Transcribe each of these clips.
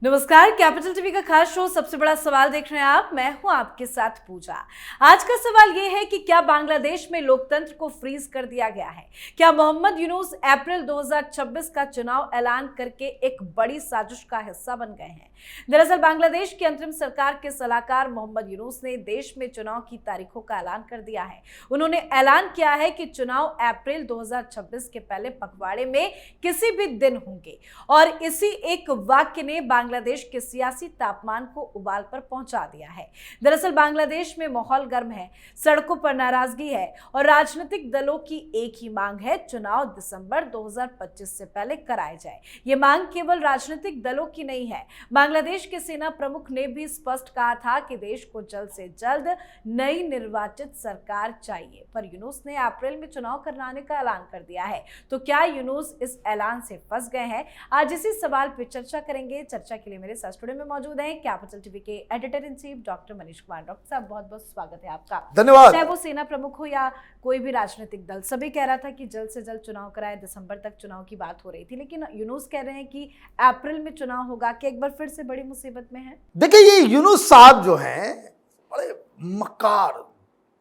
नमस्कार, capital TV का खास शो सबसे बड़ा सवाल देख रहे हैं आप। मैं हूं आपके साथ पूजा। आज का सवाल यह है कि क्या बांग्लादेश में लोकतंत्र को फ्रीज कर दिया गया है? क्या मोहम्मद यूनुस अप्रैल 2026 का चुनाव ऐलान करके एक बड़ी साजिश का हिस्सा बन गए हैं? दरअसल बांग्लादेश की अंतरिम सरकार के सलाहकार मोहम्मद यूनुस ने देश में चुनाव की तारीखों का ऐलान कर दिया है। उन्होंने ऐलान किया है कि चुनाव अप्रैल 2026 के पहले पखवाड़े में किसी भी दिन होंगे और इसी एक वाक्य ने बांग्लादेश के सियासी तापमान को उबाल पर पहुंचा दिया है। दरअसल बांग्लादेश में माहौल गर्म है, सड़कों पर नाराजगी है और राजनीतिक दलों की एक ही मांग है, चुनाव दिसंबर 2025 से पहले कराए जाए। ये मांग केवल राजनीतिक दलों की नहीं है। बांग्लादेश के सेना प्रमुख ने भी स्पष्ट कहा था कि देश को जल्द से जल्द नई निर्वाचित सरकार चाहिए, पर यूनुस ने अप्रैल में चुनाव कराने का ऐलान कर दिया है। तो क्या यूनुस इस ऐलान से फंस गए हैं? आज इसी सवाल पर चर्चा करेंगे। चर्चा के लिए मेरे साथ स्टूडियो में मौजूद हैं कैपिटल टीवी के editor in chief doctor Manish Kumar. Doctor साहब, बहुत बहुत स्वागत है आपका। धन्यवाद। चाहे वो सेना प्रमुख हो या कोई भी राजनीतिक दल, सभी कह रहा था कि जल्द से जल्द चुनाव कराए, दिसंबर तक चुनाव की बात हो रही थी, लेकिन यूनुस कह रहे हैं कि अप्रैल में चुनाव होगा। कि एक बार फिर से बड़ी मुसीबत में है? देखिए, ये यूनुस साहब जो हैं बड़े मकार,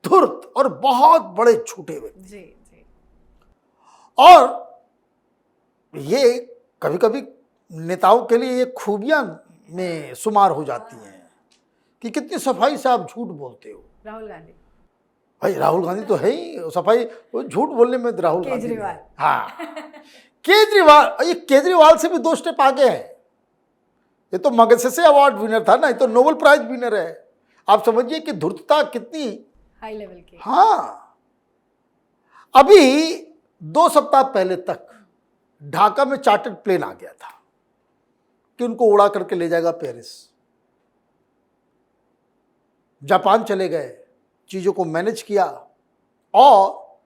धूर्त और बहुत बड़े छोटे व्यक्ति जी जी। और ये कभी कभी नेताओं के लिए ये खूबियां में शुमार हो जाती हैं कि कितनी सफाई से आप झूठ बोलते हो। राहुल गांधी, भाई राहुल गांधी तो है ही सफाई, वो झूठ बोलने में राहुल गांधी। केजरीवाल, हाँ, केजरीवाल, ये केजरीवाल से भी 2 स्टेप आगे है। ये तो मैग्सेसे अवार्ड विनर था ना, ये तो नोबेल प्राइज विनर है। आप समझिए कि धूर्तता कितनी हाई लेवल के। हाँ, अभी 2 सप्ताह पहले तक ढाका में चार्टर्ड प्लेन आ गया था कि उनको उड़ा करके ले जाएगा पेरिस। जापान चले गए, चीजों को मैनेज किया और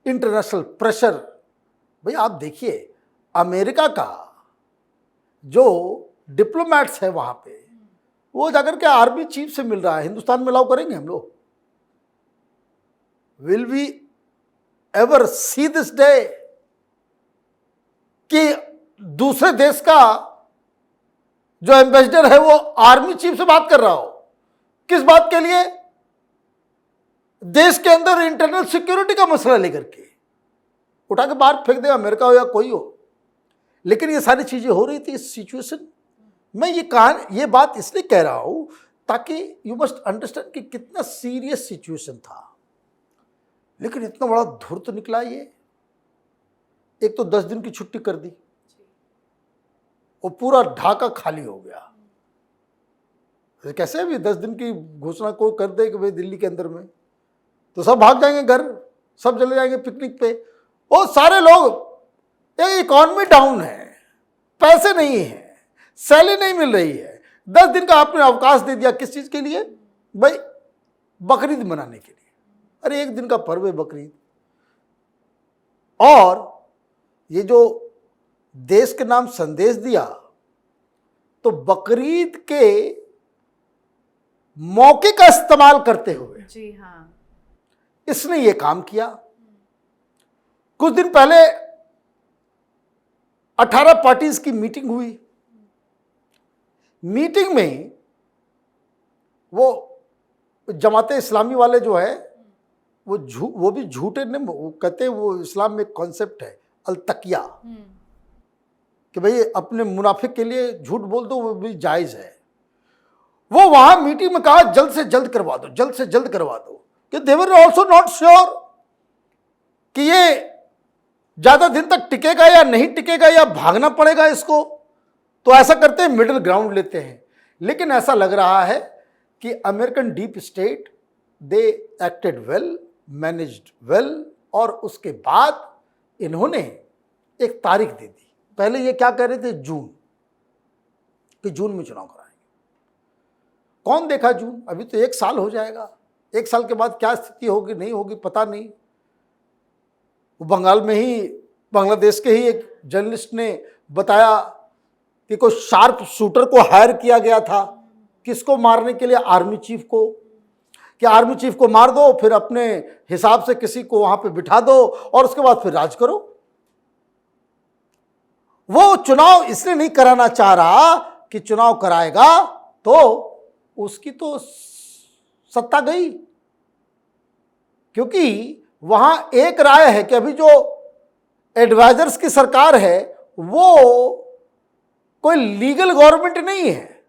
इंटरनेशनल प्रेशर। भाई आप देखिए, अमेरिका का जो डिप्लोमैट्स है वहां पे, वो जाकर के आर्मी चीफ से मिल रहा है। हिंदुस्तान में अलाउ करेंगे हम लोग? Will we ever see this day कि दूसरे देश का जो एम्बेसडर है वो आर्मी चीफ से बात कर रहा हो? किस बात के लिए? देश के अंदर इंटरनल सिक्योरिटी का मसला लेकर के उठा के बाहर फेंक दे, अमेरिका हो या कोई हो। लेकिन ये सारी चीजें हो रही थी इस सिचुएशन। मैं ये बात इसलिए कह रहा हूं ताकि यू मस्ट अंडरस्टैंड कि कितना सीरियस सिचुएशन था। लेकिन इतना बड़ा धूर्त निकला ये। एक तो 10 दिन की छुट्टी कर दी और पूरा ढाका खाली हो गया। कैसे भी 10 दिन की घोषणा को कर दे कि भाई दिल्ली के अंदर में, तो सब भाग जाएंगे घर, सब चले जाएंगे पिकनिक पे। और सारे लोग, इकॉनमी डाउन है, पैसे नहीं है, सैलरी नहीं मिल रही है। 10 दिन का आपने अवकाश दे दिया। किस चीज के लिए? भाई बकरीद मनाने के लिए। अरे 1 दिन का पर्व है बकरीद। और ये जो देश के नाम संदेश दिया, तो बकरीद के मौके का इस्तेमाल करते हुए जी हाँ, इसने ये काम किया। कुछ दिन पहले 18 पार्टीज की मीटिंग हुई। मीटिंग में वो जमाते इस्लामी वाले जो है वो भी झूठे ने, वो कहते हैं वो इस्लाम में कॉन्सेप्ट है अल-तकिया, कि भाई अपने मुनाफिक के लिए झूठ बोल दो, वो भी जायज है। वो वहां मीटिंग में कहा जल्द से जल्द करवा दो, जल्द से जल्द करवा दो। कि दे वर ऑल्सो नॉट श्योर कि ये ज्यादा दिन तक टिकेगा या नहीं टिकेगा, या भागना पड़ेगा इसको। तो ऐसा करते हैं, मिडिल ग्राउंड लेते हैं। लेकिन ऐसा लग रहा है कि अमेरिकन डीप स्टेट, दे एक्टेड वेल, मैनेज्ड वेल, और उसके बाद इन्होंने एक तारीख दे दी। पहले ये क्या कह रहे थे? जून, कि जून में चुनाव कराएंगे। कौन देखा जून? अभी तो 1 साल हो जाएगा। 1 साल के बाद क्या स्थिति होगी नहीं होगी पता नहीं। वो बंगाल में ही, बांग्लादेश के ही एक जर्नलिस्ट ने बताया कि कोई शार्प शूटर को हायर किया गया था। किसको मारने के लिए? आर्मी चीफ को। कि आर्मी चीफ को मार दो, फिर अपने हिसाब से किसी को वहां पे बिठा दो और उसके बाद फिर राज करो। वो चुनाव इसलिए नहीं कराना चाह रहा कि चुनाव कराएगा तो उसकी तो सत्ता गई, क्योंकि वहां एक राय है कि अभी जो एडवाइजर्स की सरकार है वो कोई लीगल गवर्नमेंट नहीं है,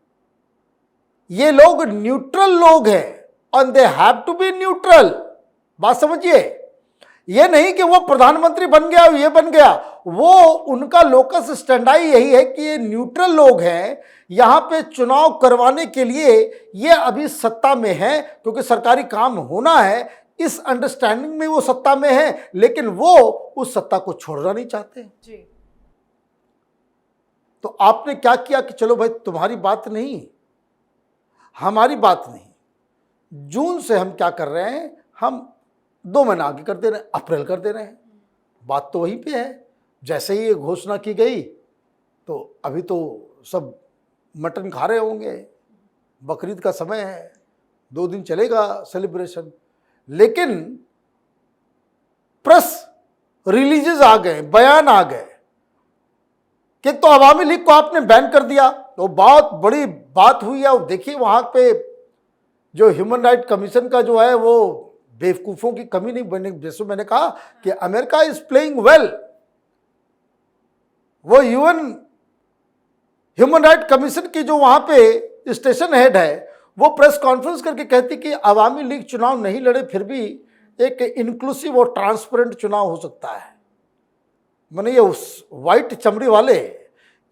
ये लोग न्यूट्रल लोग हैं और they have to be neutral. बात समझिए, ये नहीं कि वो प्रधानमंत्री बन गया ये बन गया, वो उनका लोकस स्टैंडाई यही है कि ये न्यूट्रल लोग हैं, यहां पे चुनाव करवाने के लिए ये अभी सत्ता में है क्योंकि सरकारी काम होना है, इस अंडरस्टैंडिंग में वो सत्ता में है, लेकिन वो उस सत्ता को छोड़ना नहीं चाहते जी। तो आपने क्या किया कि चलो भाई तुम्हारी बात नहीं हमारी बात नहीं, जून से हम क्या कर रहे हैं, हम 2 महीना आगे कर दे रहे हैं, अप्रैल कर दे रहे हैं। बात तो वहीं पे है। जैसे ही ये घोषणा की गई तो अभी तो सब मटन खा रहे होंगे, बकरीद का समय है, 2 दिन चलेगा सेलिब्रेशन, लेकिन प्रेस रिलीजेस आ गए, बयान आ गए कि तो अवामी लीग को आपने बैन कर दिया, तो बहुत बड़ी बात हुई है। और देखिए वहां पे जो ह्यूमन राइट कमीशन का जो है वो बेवकूफों की कमी नहीं बने, जैसे मैंने कहा कि अमेरिका इज प्लेइंग वेल, वो यूएन ह्यूमन राइट कमीशन की जो वहां पे स्टेशन हेड है वो प्रेस कॉन्फ्रेंस करके कहती कि अवामी लीग चुनाव नहीं लड़े फिर भी एक इंक्लूसिव और ट्रांसपेरेंट चुनाव हो सकता है। मैंने ये उस वाइट चमड़ी वाले,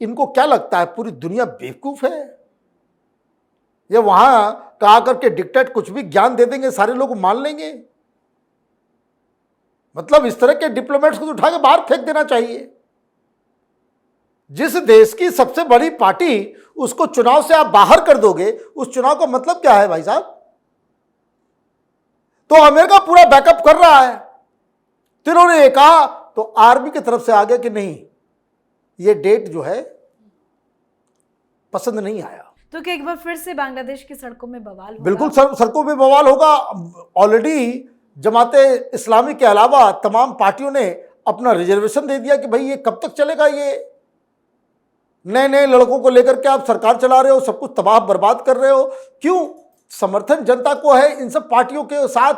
इनको क्या लगता है पूरी दुनिया बेवकूफ है, ये वहां का आकर के डिक्टेट कुछ भी ज्ञान दे देंगे, सारे लोग मान लेंगे। मतलब इस तरह के डिप्लोमेट्स को तो उठा के बाहर फेंक देना चाहिए। जिस देश की सबसे बड़ी पार्टी उसको चुनाव से आप बाहर कर दोगे, उस चुनाव का मतलब क्या है भाई साहब? तो अमेरिका पूरा बैकअप कर रहा है। तो इन्होंने ये कहा तो आर्मी की तरफ से आ गया कि नहीं, ये डेट जो है पसंद नहीं आया। तो क्या एक बार फिर से बांग्लादेश की सड़कों में बवाल होगा? बिल्कुल सड़कों में बवाल होगा। ऑलरेडी जमाते इस्लामी के अलावा तमाम पार्टियों ने अपना रिजर्वेशन दे दिया कि भाई ये कब तक चलेगा, ये नए नए लड़कों को लेकर के आप सरकार चला रहे हो, सब कुछ तबाह बर्बाद कर रहे हो। क्यों? समर्थन जनता को है इन सब पार्टियों के साथ,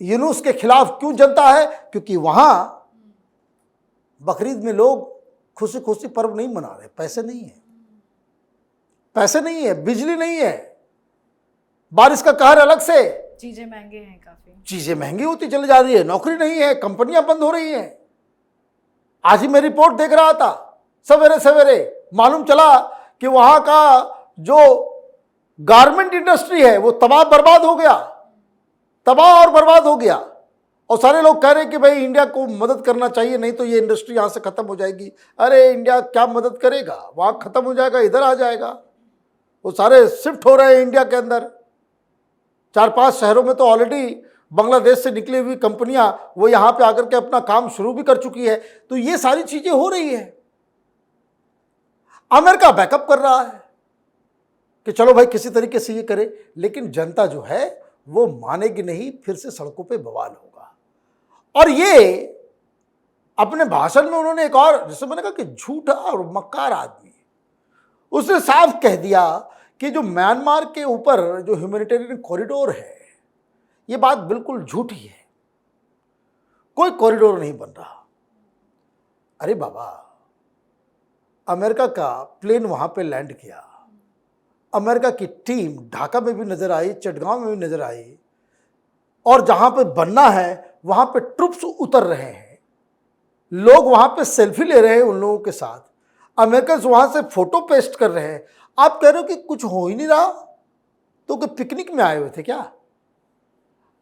यूनुस के खिलाफ क्यों जनता है? क्योंकि वहां बकरीद में लोग खुशी खुशी पर्व नहीं मना रहे, पैसे नहीं है, पैसे नहीं है, बिजली नहीं है, बारिश का कहर अलग से, चीजें महंगे हैं, काफी चीजें महंगी होती चली जा रही है, नौकरी नहीं है, कंपनियां बंद हो रही हैं। आज ही मैं रिपोर्ट देख रहा था सवेरे सवेरे, मालूम चला कि वहां का जो गारमेंट इंडस्ट्री है वो तबाह बर्बाद हो गया, तबाह और बर्बाद हो गया। और सारे लोग कह रहे हैं कि भाई इंडिया को मदद करना चाहिए, नहीं तो ये इंडस्ट्री यहां से खत्म हो जाएगी। अरे इंडिया क्या मदद करेगा, वहां खत्म हो जाएगा, इधर आ जाएगा। वो सारे शिफ्ट हो रहे हैं इंडिया के अंदर। 4-5 शहरों में तो ऑलरेडी बांग्लादेश से निकली हुई कंपनियां वो यहां पे आकर के अपना काम शुरू भी कर चुकी है। तो ये सारी चीजें हो रही है। अमेरिका बैकअप कर रहा है कि चलो भाई किसी तरीके से ये करे, लेकिन जनता जो है वो मानेगी नहीं, फिर से सड़कों पे बवाल होगा। और ये अपने भाषण में उन्होंने एक और, जैसे मैंने कहा कि झूठा और मक्कार आदमी, उसने साफ कह दिया कि जो म्यांमार के ऊपर जो ह्यूमैनिटेरियन कॉरिडोर है, ये बात बिल्कुल झूठी है, कोई कॉरिडोर नहीं बन रहा। अरे बाबा, अमेरिका का प्लेन वहां पे लैंड किया, अमेरिका की टीम ढाका में भी नजर आई, चटगांव में भी नजर आई, और जहां पे बनना है वहां पे ट्रुप्स उतर रहे हैं, लोग वहां पे सेल्फी ले रहे हैं उन लोगों के साथ, अमेरिकन वहां से फोटो पेस्ट कर रहे हैं। आप कह रहे हो कि कुछ हो ही नहीं रहा, तो कि पिकनिक में आए हुए थे क्या?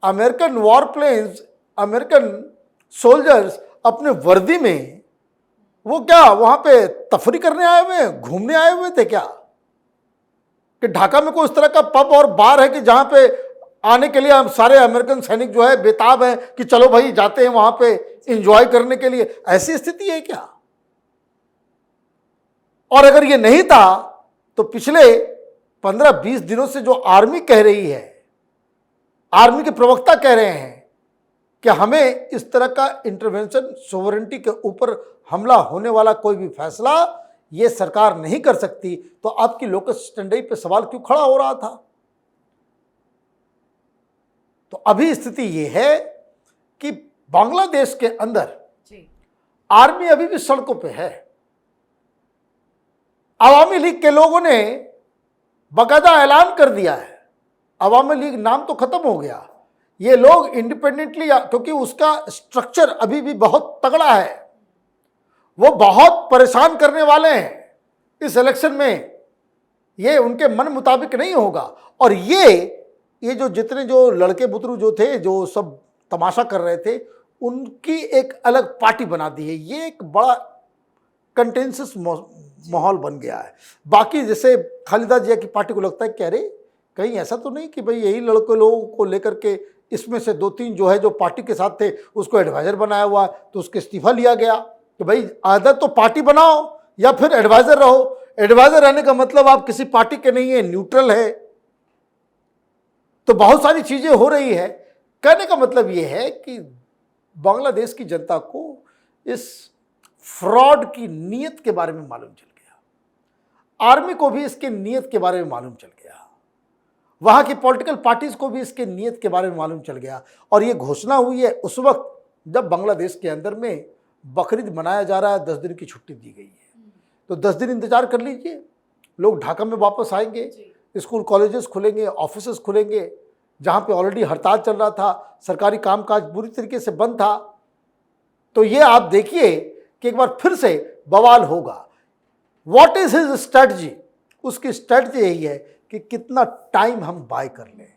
American war planes, American soldiers अपने वर्दी में वो क्या वहां पे तफरी करने आए हुए हैं, घूमने आए हुए थे क्या? कि ढाका में कोई इस तरह का पब और बार है कि जहां पे आने के लिए हम सारे अमेरिकन सैनिक जो है बेताब हैं कि चलो भाई जाते हैं वहां पे एंजॉय करने के लिए? ऐसी स्थिति है क्या? और अगर ये नहीं था तो पिछले 15-20 दिनों से जो आर्मी कह रही है, आर्मी के प्रवक्ता कह रहे हैं कि हमें इस तरह का इंटरवेंशन, सोवरेंटी के ऊपर हमला होने वाला कोई भी फैसला ये सरकार नहीं कर सकती तो आपकी लोकस स्टैंडर्ड पे सवाल क्यों खड़ा हो रहा था? तो अभी स्थिति ये है कि बांग्लादेश के अंदर आर्मी अभी भी सड़कों पे है। अवामी लीग के लोगों ने बाकायदा ऐलान कर दिया है, अवामी लीग नाम तो खत्म हो गया, ये लोग इंडिपेंडेंटली, क्योंकि उसका स्ट्रक्चर अभी भी बहुत तगड़ा है, वो बहुत परेशान करने वाले हैं इस इलेक्शन में, ये उनके मन मुताबिक नहीं होगा। और ये जो जितने जो लड़के बुतरू जो थे जो सब तमाशा कर रहे थे, उनकी एक अलग पार्टी बना दी है। ये एक बड़ा कंटेंसस माहौल बन गया है। बाकी जैसे खालिदा जिया की पार्टी को लगता है कि अरे कहीं ऐसा तो नहीं कि भाई यही लड़के लोगों को लेकर के इसमें से 2-3 जो है जो पार्टी के साथ थे उसको एडवाइजर बनाया हुआ है, तो उसके इस्तीफा लिया गया कि भाई आदत तो पार्टी बनाओ या फिर एडवाइजर रहो। एडवाइजर रहने का मतलब आप किसी पार्टी के नहीं है, न्यूट्रल है। तो बहुत सारी चीजें हो रही है। कहने का मतलब ये है कि बांग्लादेश की जनता को इस फ्रॉड की नीयत के बारे में मालूम चल गया, आर्मी को भी इसके नीयत के बारे में मालूम चल गया, वहां की पॉलिटिकल पार्टीज को भी इसके नीयत के बारे में मालूम चल गया। और ये घोषणा हुई है उस वक्त जब बांग्लादेश के अंदर में बकरीद मनाया जा रहा है, 10 दिन की छुट्टी दी गई है। तो 10 दिन इंतजार कर लीजिए, लोग ढाका में वापस आएंगे, स्कूल कॉलेजेस खुलेंगे, ऑफिसेस खुलेंगे, जहां पे ऑलरेडी हड़ताल चल रहा था, सरकारी कामकाज बुरी तरीके से बंद था। तो ये आप देखिए कि एक बार फिर से बवाल होगा। What is his strategy? उसकी स्ट्रेटजी यही है कि कितना टाइम हम बाय कर लें,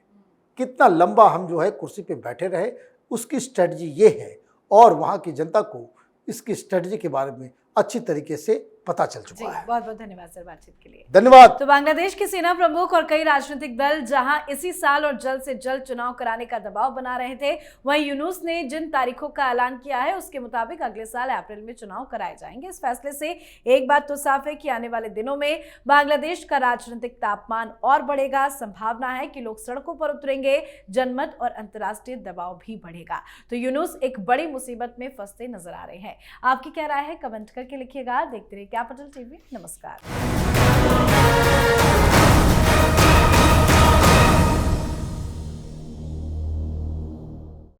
कितना लंबा हम जो है कुर्सी पे बैठे रहे, उसकी स्ट्रेटजी ये है। और वहां की जनता को इसकी स्ट्रेटजी के बारे में अच्छी तरीके से पता चल चुका है। बहुत बहुत धन्यवाद सर बातचीत के लिए। धन्यवाद। तो बांग्लादेश के सेना प्रमुख और कई राजनीतिक दल जहां इसी साल और जल्द से जल्द चुनाव कराने का दबाव बना रहे थे, वहीं यूनुस ने जिन तारीखों का ऐलान किया है उसके मुताबिक अगले साल अप्रैल में चुनाव कराए जाएंगे। इस फैसले से एक बात तो साफ है कि आने वाले दिनों में बांग्लादेश का राजनीतिक तापमान और बढ़ेगा। संभावना है कि लोग सड़कों पर उतरेंगे, जनमत और अंतर्राष्ट्रीय दबाव भी बढ़ेगा। तो यूनुस एक बड़ी मुसीबत में फंसते नजर आ रहे हैं। आपकी क्या राय है? कमेंट करके लिखिएगा। देखते रहिए कैपिटल टीवी। नमस्कार।